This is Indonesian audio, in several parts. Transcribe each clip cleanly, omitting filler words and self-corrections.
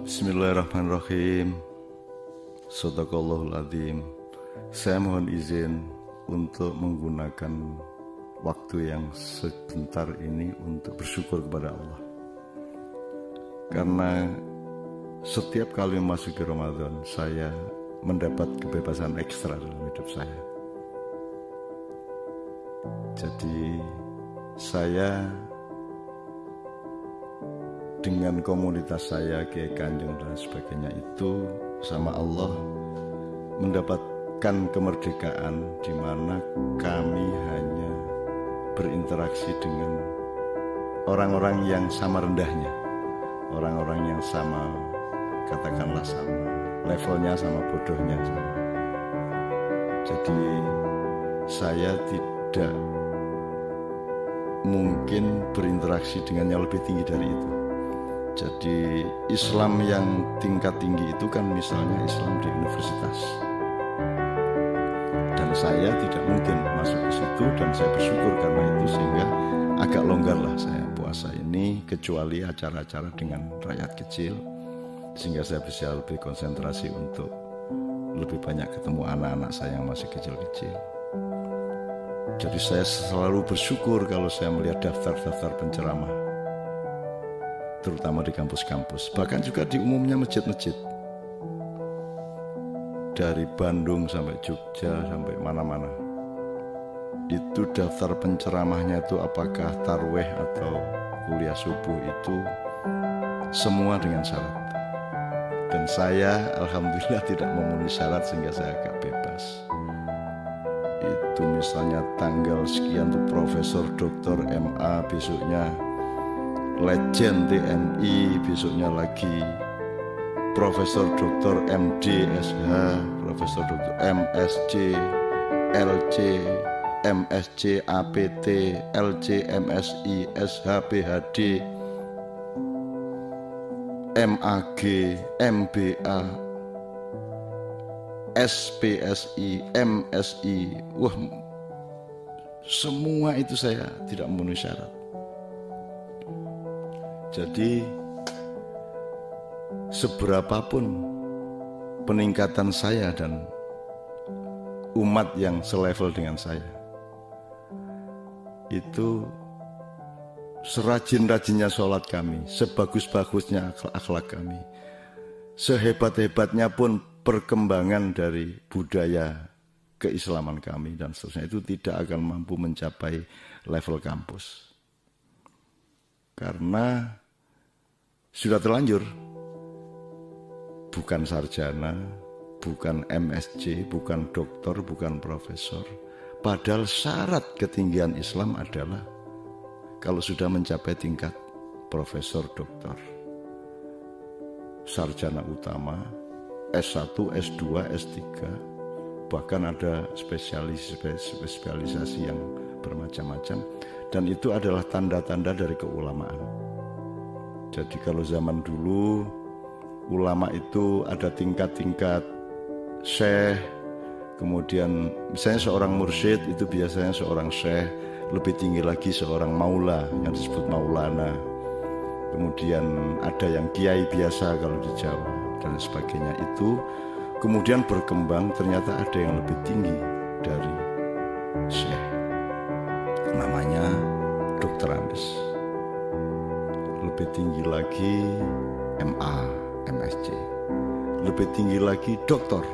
Bismillahirrahmanirrahim. Shadaqallahul adzim. Saya mohon izin untuk menggunakan waktu yang sebentar ini untuk bersyukur kepada Allah. Karena setiap kali memasuki Ramadan, saya mendapat kebebasan ekstra dalam hidup saya. Jadi saya dengan komunitas saya, Kiai Kanjeng dan sebagainya itu sama Allah mendapatkan kemerdekaan di mana kami hanya berinteraksi dengan orang-orang yang sama rendahnya, orang-orang yang sama, katakanlah sama levelnya, sama bodohnya sama. Jadi saya tidak mungkin berinteraksi dengan yang lebih tinggi dari itu. Jadi Islam yang tingkat tinggi itu kan misalnya Islam di universitas, dan saya tidak mungkin masuk ke situ, dan saya bersyukur karena itu sehingga agak longgarlah saya puasa ini, kecuali acara-acara dengan rakyat kecil, sehingga saya bisa lebih konsentrasi untuk lebih banyak ketemu anak-anak saya yang masih kecil-kecil. Jadi saya selalu bersyukur kalau saya melihat daftar-daftar penceramah, terutama di kampus-kampus, bahkan juga di umumnya masjid-masjid. Dari Bandung sampai Jogja, sampai mana-mana. Itu daftar penceramahnya itu apakah tarweh atau kuliah subuh itu semua dengan syarat. Dan saya alhamdulillah tidak memenuhi syarat sehingga saya agak bebas. Itu misalnya tanggal sekian tuh Profesor Dr. MA, besoknya Legend TNI, besoknya lagi Profesor Dr. MD SH, Profesor Dr. MSc, LC, MSc APT, LC MSI, SH PhD, MAG, MBA, SPSI, MSI. Wah, semua itu saya tidak memenuhi syarat. Jadi seberapapun peningkatan saya dan umat yang selevel dengan saya, itu serajin-rajinnya sholat kami, sebagus-bagusnya akhlak kami, sehebat-hebatnya pun perkembangan dari budaya keislaman kami dan seterusnya, itu tidak akan mampu mencapai level kampus. Karena sudah terlanjur, bukan sarjana, bukan MSc, bukan doktor, bukan profesor. Padahal syarat ketinggian Islam adalah kalau sudah mencapai tingkat profesor, doktor, sarjana utama, S1, S2, S3, bahkan ada spesialisasi yang bermacam-macam, dan itu adalah tanda-tanda dari keulamaan. Jadi kalau zaman dulu ulama itu ada tingkat-tingkat syekh, kemudian misalnya seorang mursyid itu biasanya seorang syekh, lebih tinggi lagi seorang maula yang disebut maulana, kemudian ada yang kiai biasa kalau di Jawa dan sebagainya. Itu kemudian berkembang, ternyata ada yang lebih tinggi dari syekh, namanya dokter Andes. Lebih tinggi lagi MA, MSc, lebih tinggi lagi doktor,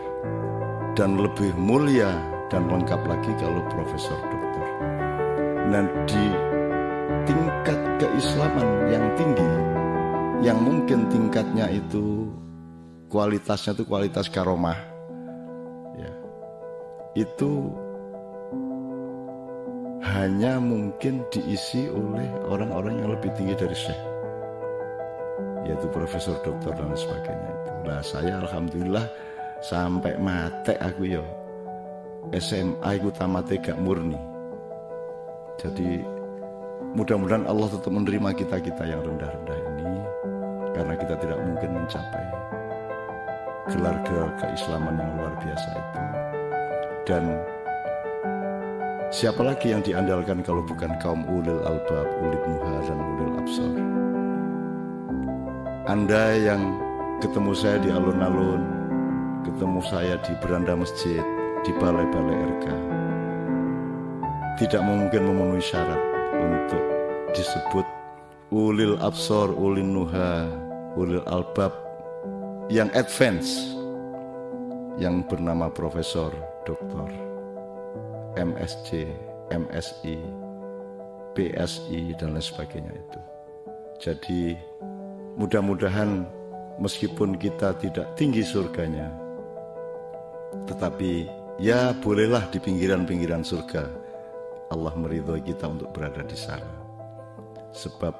dan lebih mulia dan lengkap lagi kalau profesor doktor. Nah, di tingkat keislaman yang tinggi, yang mungkin tingkatnya itu kualitasnya itu kualitas karomah, ya, itu hanya mungkin diisi oleh orang-orang yang lebih tinggi dari syekh, yaitu profesor, doktor dan sebagainya itu. Nah, saya alhamdulillah sampai mate aku ya SMA itu tamate gak murni. Jadi mudah-mudahan Allah tetap menerima kita-kita yang rendah-rendah ini, karena kita tidak mungkin mencapai gelar-gelar keislaman yang luar biasa itu. Dan siapa lagi yang diandalkan kalau bukan kaum ulil albab, ulil nuha dan ulil absar. Anda yang ketemu saya di alun-alun, ketemu saya di beranda masjid, di balai-balai RK, tidak mungkin memenuhi syarat untuk disebut ulil absor, ulil nuha, ulil albab yang advance, yang bernama Profesor Doktor MSc, MSI, PSI dan lain sebagainya itu. Jadi mudah-mudahan meskipun kita tidak tinggi surganya, tetapi ya bolehlah di pinggiran-pinggiran surga Allah meridhoi kita untuk berada di sana. Sebab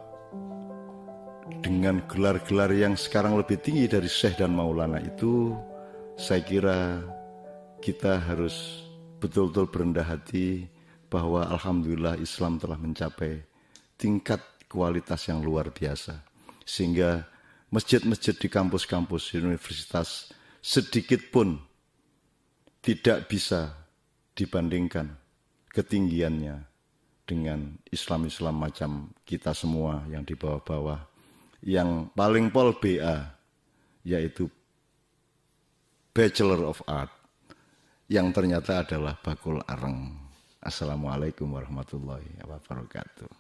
dengan gelar-gelar yang sekarang lebih tinggi dari Syekh dan Maulana itu, saya kira kita harus betul-betul berendah hati bahwa alhamdulillah Islam telah mencapai tingkat kualitas yang luar biasa. Sehingga masjid-masjid di kampus-kampus di universitas sedikit pun tidak bisa dibandingkan ketinggiannya dengan Islam-Islam macam kita semua yang di bawah-bawah. Yang paling pol BA, yaitu Bachelor of Art, yang ternyata adalah bakul areng. Assalamualaikum warahmatullahi wabarakatuh.